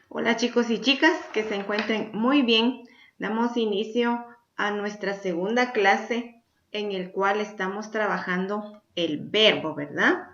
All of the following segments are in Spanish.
Hola chicos y chicas, que se encuentren muy bien. Damos inicio a nuestra segunda clase en el cual estamos trabajando el verbo, ¿verdad?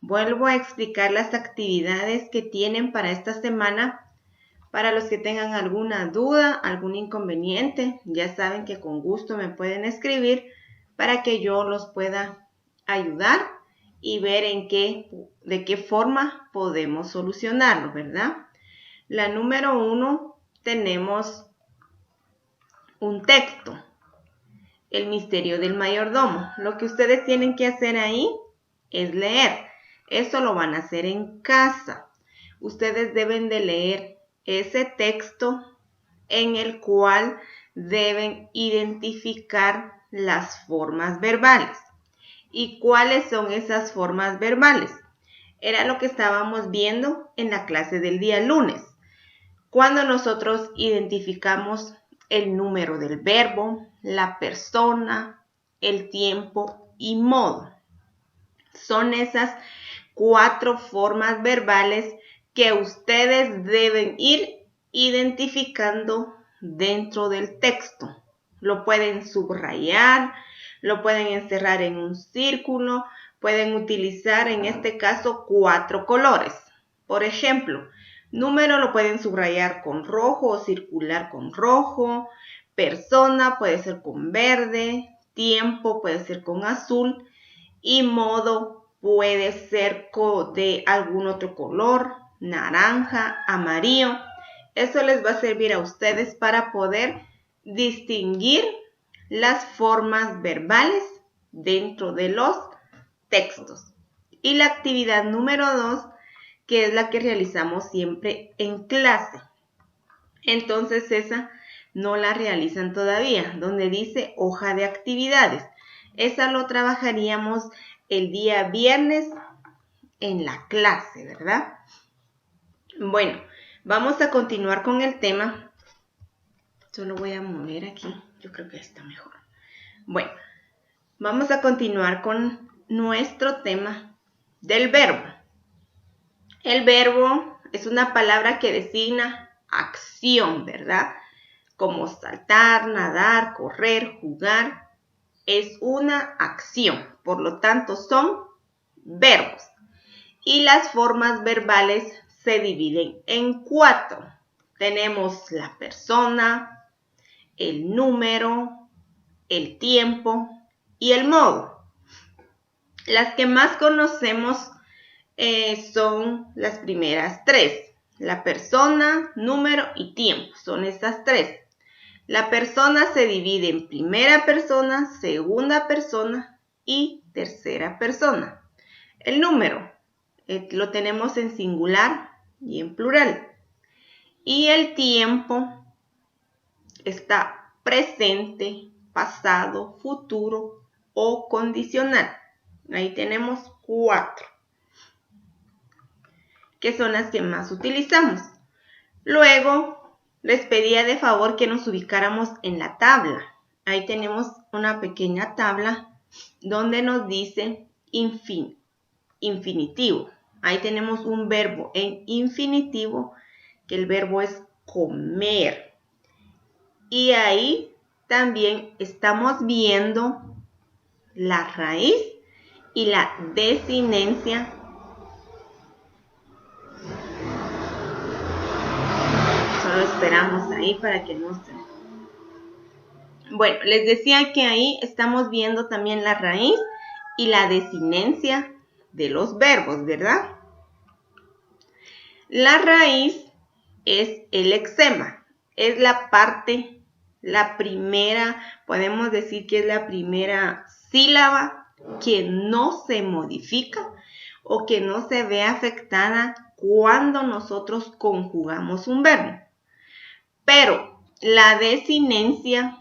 Vuelvo a explicar las actividades que tienen para esta semana. Para los que tengan alguna duda, algún inconveniente, ya saben que con gusto me pueden escribir para que yo los pueda ayudar y ver de qué forma podemos solucionarlo, ¿verdad? La número 1 tenemos un texto, el misterio del mayordomo. Lo que ustedes tienen que hacer ahí es leer. Eso lo van a hacer en casa. Ustedes deben de leer ese texto en el cual deben identificar las formas verbales. ¿Y cuáles son esas formas verbales? Era lo que estábamos viendo en la clase del día lunes. Cuando nosotros identificamos el número del verbo, la persona, el tiempo y modo. Son esas 4 formas verbales que ustedes deben ir identificando dentro del texto. Lo pueden subrayar, lo pueden encerrar en un círculo, pueden utilizar en este caso 4 colores. Por ejemplo, número lo pueden subrayar con rojo o circular con rojo, persona puede ser con verde, tiempo puede ser con azul y modo puede ser de algún otro color, naranja, amarillo. Eso les va a servir a ustedes para poder distinguir las formas verbales dentro de los textos. Y la actividad número 2, que es la que realizamos siempre en clase. Entonces esa no la realizan todavía, donde dice hoja de actividades. Esa lo trabajaríamos el día viernes en la clase, ¿verdad? Bueno, vamos a continuar con el tema. Solo voy a mover aquí, yo creo que está mejor. Bueno, vamos a continuar con nuestro tema del verbo. El verbo es una palabra que designa acción, ¿verdad? Como saltar, nadar, correr, jugar. Es una acción, por lo tanto son verbos. Y las formas verbales se dividen en 4. Tenemos la persona, el número, el tiempo y el modo. Las que más conocemos son las primeras 3. La persona, número y tiempo. Son estas 3. La persona se divide en primera persona, segunda persona y tercera persona. El número lo tenemos en singular y en plural. Y el tiempo está presente, pasado, futuro o condicional. Ahí tenemos 4, que son las que más utilizamos. Luego, les pedía de favor que nos ubicáramos en la tabla. Ahí tenemos una pequeña tabla donde nos dice infinitivo. Ahí tenemos un verbo en infinitivo, que el verbo es comer. Y ahí también estamos viendo la raíz y la desinencia. Solo esperamos ahí para que no se... Bueno, les decía que ahí estamos viendo también la raíz y la desinencia de los verbos, ¿verdad? La raíz es el lexema, es la parte, la primera, podemos decir que es la primera sílaba que no se modifica o que no se ve afectada cuando nosotros conjugamos un verbo. Pero la desinencia,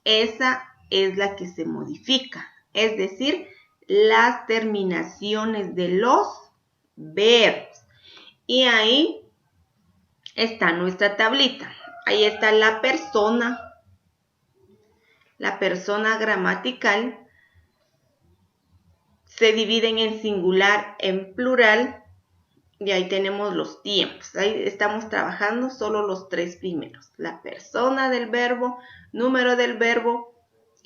esa es la que se modifica, es decir, las terminaciones de los verbos. Y ahí está nuestra tablita. Ahí está la persona gramatical. Se dividen en singular, en plural Y ahí tenemos los tiempos. Ahí estamos trabajando solo los 3 primeros. La persona del verbo, número del verbo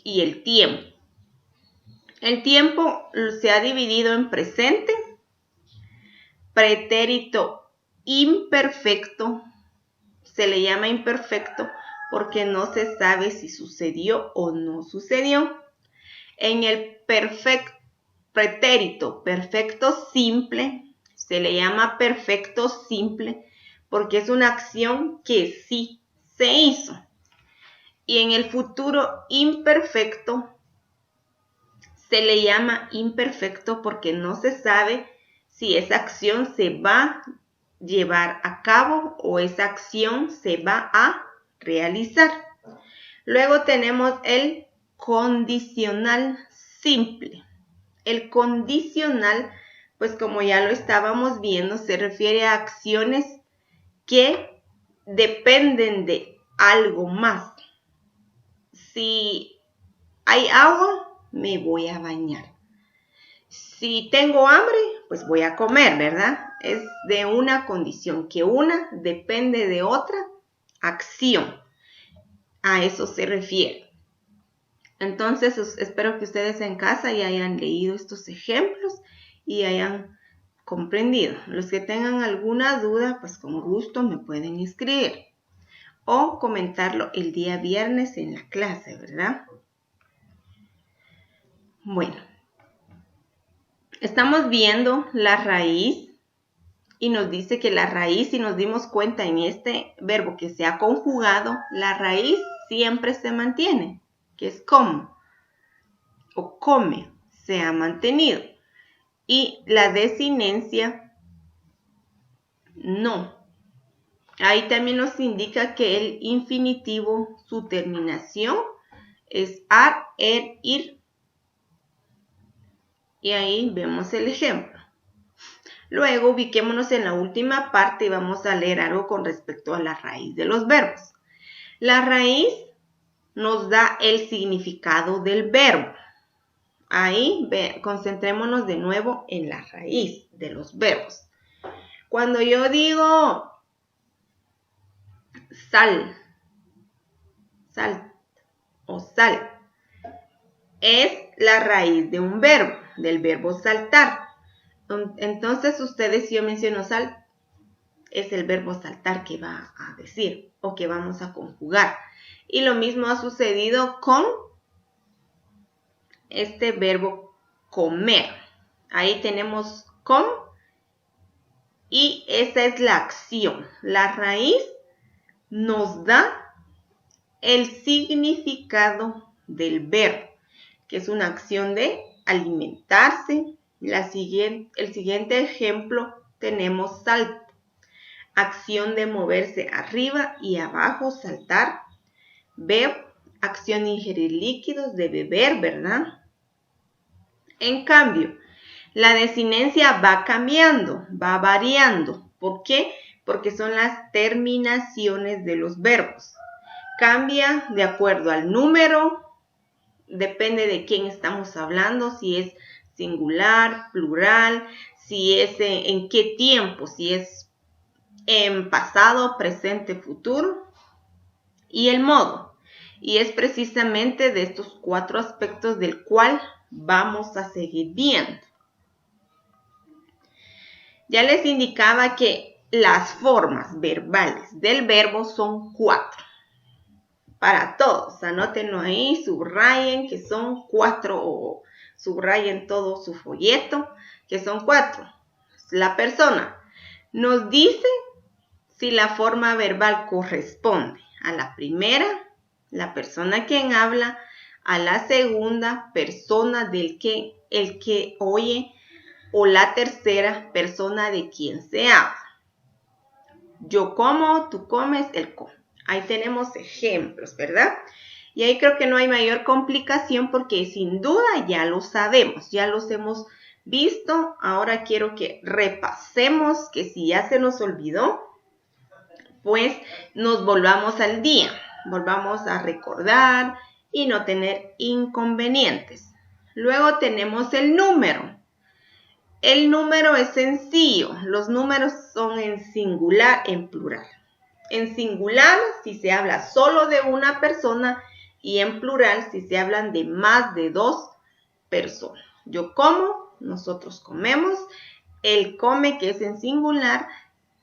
y el tiempo. El tiempo se ha dividido en presente, pretérito imperfecto. Se le llama imperfecto porque no se sabe si sucedió o no sucedió. En el pretérito perfecto simple, se le llama perfecto simple porque es una acción que sí se hizo. Y en el futuro imperfecto se le llama imperfecto porque no se sabe si esa acción se va a llevar a cabo o esa acción se va a realizar. Luego tenemos el condicional simple. El condicional, pues como ya lo estábamos viendo, se refiere a acciones que dependen de algo más. Si hay agua, me voy a bañar. Si tengo hambre, pues voy a comer, ¿verdad? Es de una condición, que una depende de otra acción. A eso se refiere. Entonces, espero que ustedes en casa ya hayan leído estos ejemplos y hayan comprendido. Los que tengan alguna duda, pues con gusto me pueden escribir o comentarlo el día viernes en la clase, ¿verdad? Bueno, estamos viendo la raíz y nos dice que la raíz, si nos dimos cuenta en este verbo que se ha conjugado, la raíz siempre se mantiene, que es como o come, se ha mantenido. Y la desinencia, no. Ahí también nos indica que el infinitivo, su terminación es ar, ir. Y ahí vemos el ejemplo. Luego ubiquémonos en la última parte y vamos a leer algo con respecto a la raíz de los verbos. La raíz nos da el significado del verbo. Ahí concentrémonos de nuevo en la raíz de los verbos. Cuando yo digo sal o sal, es la raíz de un verbo, del verbo saltar. Entonces ustedes, si yo menciono sal, es el verbo saltar que va a decir o que vamos a conjugar. Y lo mismo ha sucedido con este verbo comer. Ahí tenemos con y esa es la acción. La raíz nos da el significado del verbo, que es una acción de alimentarse. El siguiente ejemplo tenemos salto. Acción de moverse arriba y abajo, saltar. Ver, acción de ingerir líquidos, de beber, ¿verdad? En cambio, la desinencia va cambiando, va variando. ¿Por qué? Porque son las terminaciones de los verbos. Cambia de acuerdo al número, depende de quién estamos hablando, si es singular, plural, si es en qué tiempo, si es en pasado, presente, futuro y el modo. Y es precisamente de estos 4 aspectos del cual vamos a seguir viendo. Ya les indicaba que las formas verbales del verbo son 4. Para todos, anótenlo ahí, subrayen que son 4 o subrayen todo su folleto, que son 4. La persona nos dice si la forma verbal corresponde a la primera, la persona quien habla, a la segunda, persona el que oye, o la tercera, persona de quien se habla. Yo como, tú comes, él come. Ahí tenemos ejemplos, ¿verdad? Y ahí creo que no hay mayor complicación porque sin duda ya lo sabemos, ya los hemos visto. Ahora quiero que repasemos, que si ya se nos olvidó, pues nos volvamos al día, volvamos a recordar y no tener inconvenientes. Luego tenemos el número. El número es sencillo. Los números son en singular, en plural. En singular, si se habla solo de una persona, y en plural, si se hablan de más de dos personas. Yo como, nosotros comemos, él come, que es en singular,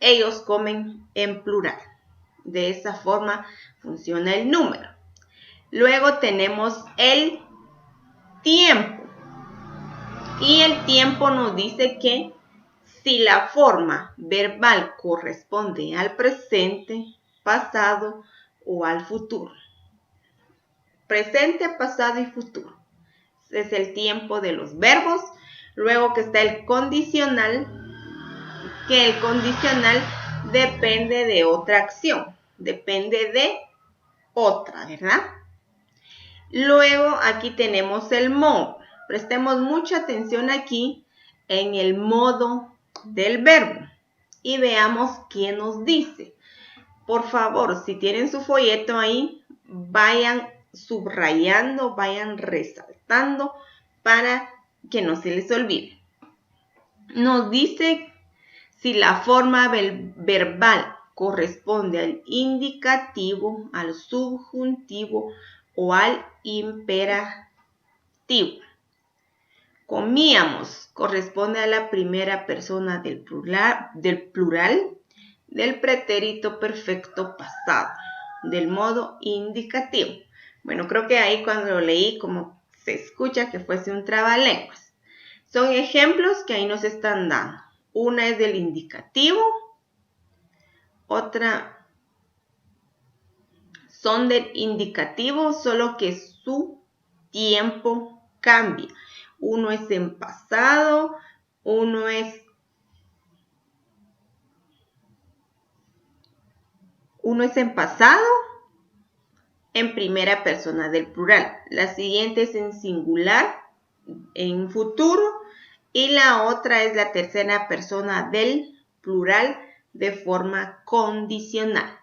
ellos comen en plural. De esa forma funciona el número. Luego tenemos el tiempo. Y el tiempo nos dice que si la forma verbal corresponde al presente, pasado o al futuro. Presente, pasado y futuro. Es el tiempo de los verbos. Luego que está el condicional, que el condicional depende de otra acción. Depende de otra, ¿verdad? Luego aquí tenemos el modo. Prestemos mucha atención aquí en el modo del verbo y veamos qué nos dice. Por favor, si tienen su folleto ahí, vayan subrayando, vayan resaltando para que no se les olvide. Nos dice si la forma verbal corresponde al indicativo, al subjuntivo o al imperativo. Comíamos corresponde a la primera persona del plural, del pretérito perfecto pasado, del modo indicativo. Bueno, creo que ahí cuando lo leí como se escucha que fuese un trabalenguas. Son ejemplos que ahí nos están dando. Una es del indicativo, otra son del indicativo, solo que su tiempo cambia. Uno es en pasado, uno es en pasado, en primera persona del plural. La siguiente es en singular, en futuro, y la otra es la tercera persona del plural de forma condicional.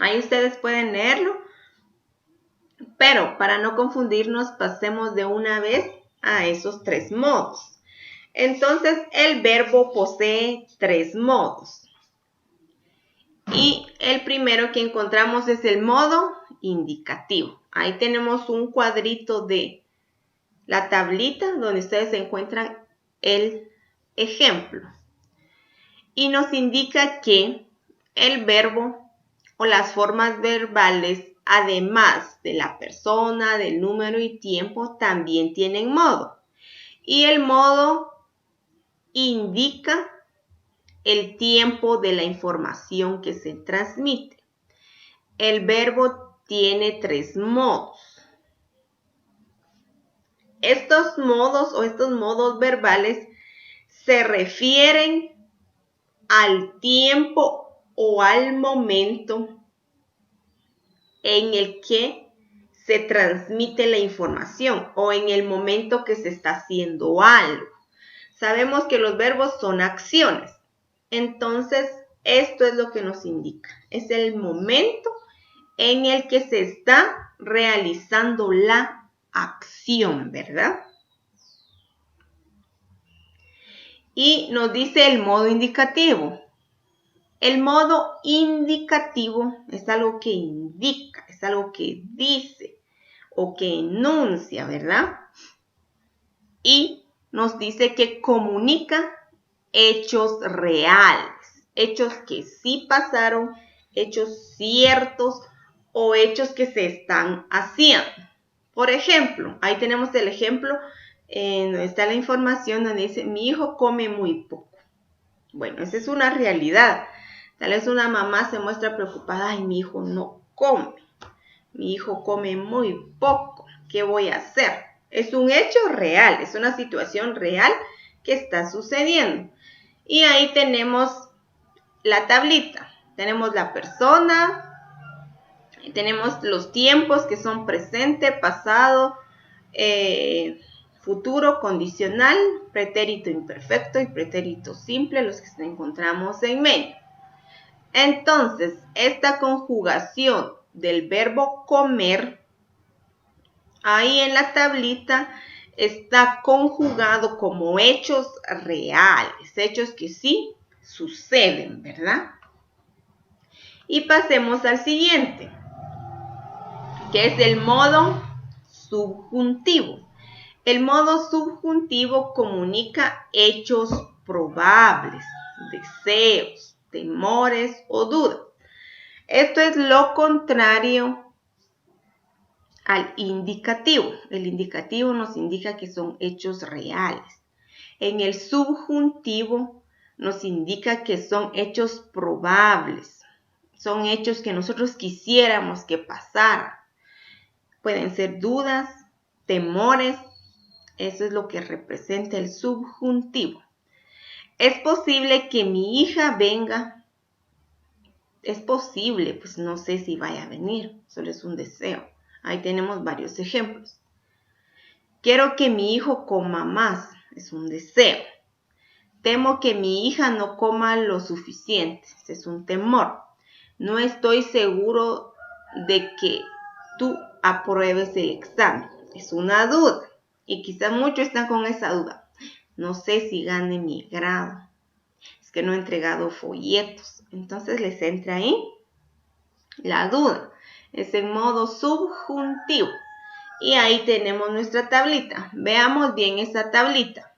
Ahí ustedes pueden leerlo, pero para no confundirnos, pasemos de una vez a esos tres modos. Entonces, el verbo posee tres modos. Y el primero que encontramos es el modo indicativo. Ahí tenemos un cuadrito de la tablita donde ustedes encuentran el ejemplo. Y nos indica que el verbo o las formas verbales, además de la persona, del número y tiempo, también tienen modo. Y el modo indica el tiempo de la información que se transmite. El verbo tiene tres modos. Estos modos o estos modos verbales se refieren al tiempo o al momento en el que se transmite la información o en el momento que se está haciendo algo. Sabemos que los verbos son acciones. Entonces, esto es lo que nos indica. Es el momento en el que se está realizando la acción, ¿verdad? Y nos dice el modo indicativo. El modo indicativo es algo que indica, es algo que dice o que enuncia, ¿verdad? Y nos dice que comunica hechos reales, hechos que sí pasaron, hechos ciertos o hechos que se están haciendo. Por ejemplo, ahí tenemos el ejemplo, donde está la información donde dice, mi hijo come muy poco. Bueno, esa es una realidad. Tal vez una mamá se muestra preocupada, ay, mi hijo no come, mi hijo come muy poco, ¿qué voy a hacer? Es un hecho real, es una situación real que está sucediendo. Y ahí tenemos la tablita, tenemos la persona, tenemos los tiempos que son presente, pasado, futuro, condicional, pretérito imperfecto y pretérito simple, los que encontramos en medio. Entonces, esta conjugación del verbo comer, ahí en la tablita está conjugado como hechos reales, hechos que sí suceden, ¿verdad? Y pasemos al siguiente, que es el modo subjuntivo. El modo subjuntivo comunica hechos probables, deseos, temores o dudas. Esto es lo contrario al indicativo. El indicativo nos indica que son hechos reales. En el subjuntivo nos indica que son hechos probables. Son hechos que nosotros quisiéramos que pasaran. Pueden ser dudas, temores. Eso es lo que representa el subjuntivo. Es posible que mi hija venga. Es posible, pues no sé si vaya a venir. Solo es un deseo. Ahí tenemos varios ejemplos. Quiero que mi hijo coma más. Es un deseo. Temo que mi hija no coma lo suficiente. Es un temor. No estoy seguro de que tú apruebes el examen. Es una duda. Y quizás muchos están con esa duda. No sé si gane mi grado. Es que no he entregado folletos. Entonces les entra ahí la duda. Es en modo subjuntivo. Y ahí tenemos nuestra tablita. Veamos bien esa tablita.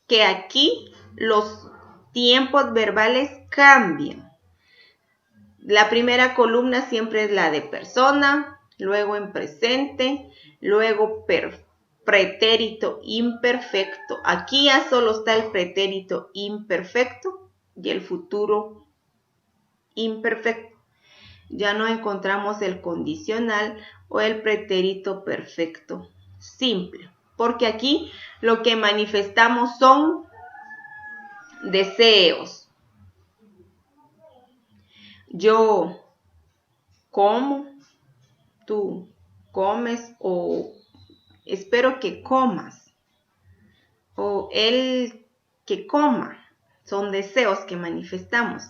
Que aquí los tiempos verbales cambian. La primera columna siempre es la de persona, luego en presente, luego pretérito imperfecto. Aquí ya solo está el pretérito imperfecto y el futuro imperfecto. Ya no encontramos el condicional o el pretérito perfecto simple, porque aquí lo que manifestamos son deseos. Yo como, tú comes o espero que comas o él que coma. Son deseos que manifestamos.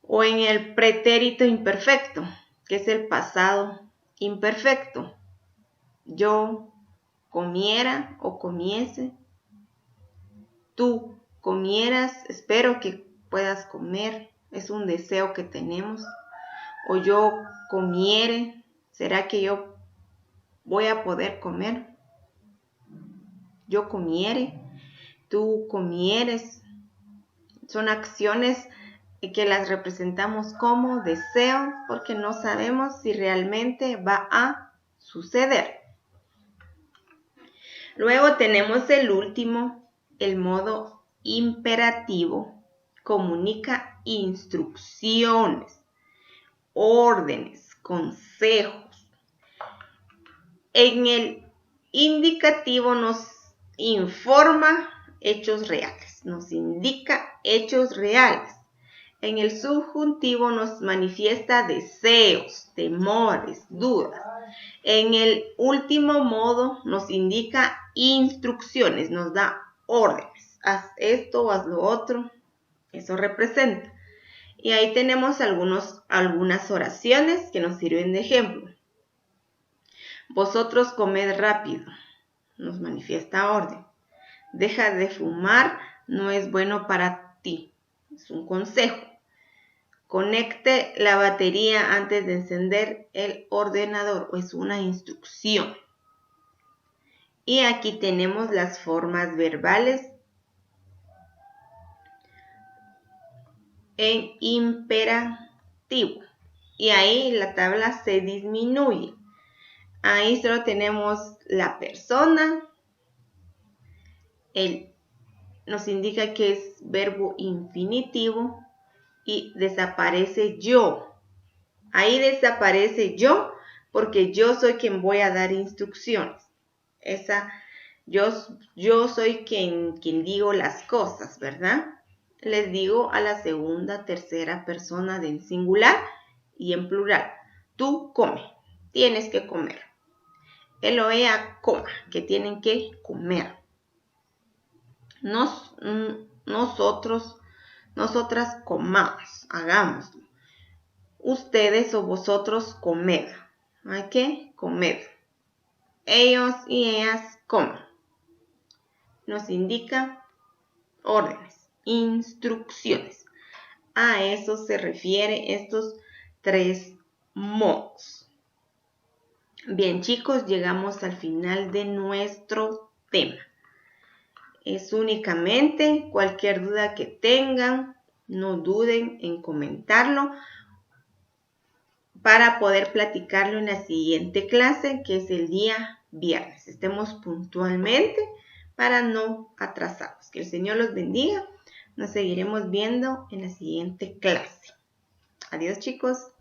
O en el pretérito imperfecto, que es el pasado imperfecto. Yo comiera o comiese. Tú comieras, espero que puedas comer. Es un deseo que tenemos. O yo comiere, ¿será que yo voy a poder comer? Yo comiere, tú comieres. Son acciones que las representamos como deseo porque no sabemos si realmente va a suceder. Luego tenemos el último, el modo imperativo. Comunica instrucciones, órdenes, consejos. En el indicativo nos informa hechos reales, nos indica hechos reales. En el subjuntivo nos manifiesta deseos, temores, dudas. En el último modo nos indica instrucciones, nos da órdenes. Haz esto, haz lo otro. Eso representa. Y ahí tenemos algunas oraciones que nos sirven de ejemplo. Vosotros comed rápido, nos manifiesta orden. Deja de fumar, no es bueno para ti. Es un consejo. Conecte la batería antes de encender el ordenador. Es una instrucción. Y aquí tenemos las formas verbales en imperativo. Y ahí la tabla se disminuye. Ahí solo tenemos la persona. Nos indica que es verbo infinitivo. Y desaparece yo. Ahí desaparece yo porque yo soy quien voy a dar instrucciones. Yo soy quien digo las cosas, ¿verdad? Les digo a la segunda, tercera persona de en singular y en plural. Tú come, tienes que comer. El o ea coma, que tienen que comer. Nosotras comamos, hagámoslo. Ustedes o vosotros comed. Hay que comer. ellos y ellas coman. Nos indica órdenes, instrucciones. A eso se refiere estos 3 modos. Bien, chicos, llegamos al final de nuestro tema. Es únicamente cualquier duda que tengan, no duden en comentarlo para poder platicarlo en la siguiente clase, que es el día viernes. Estemos puntualmente para no atrasarnos. Que el Señor los bendiga. Nos seguiremos viendo en la siguiente clase. Adiós, chicos.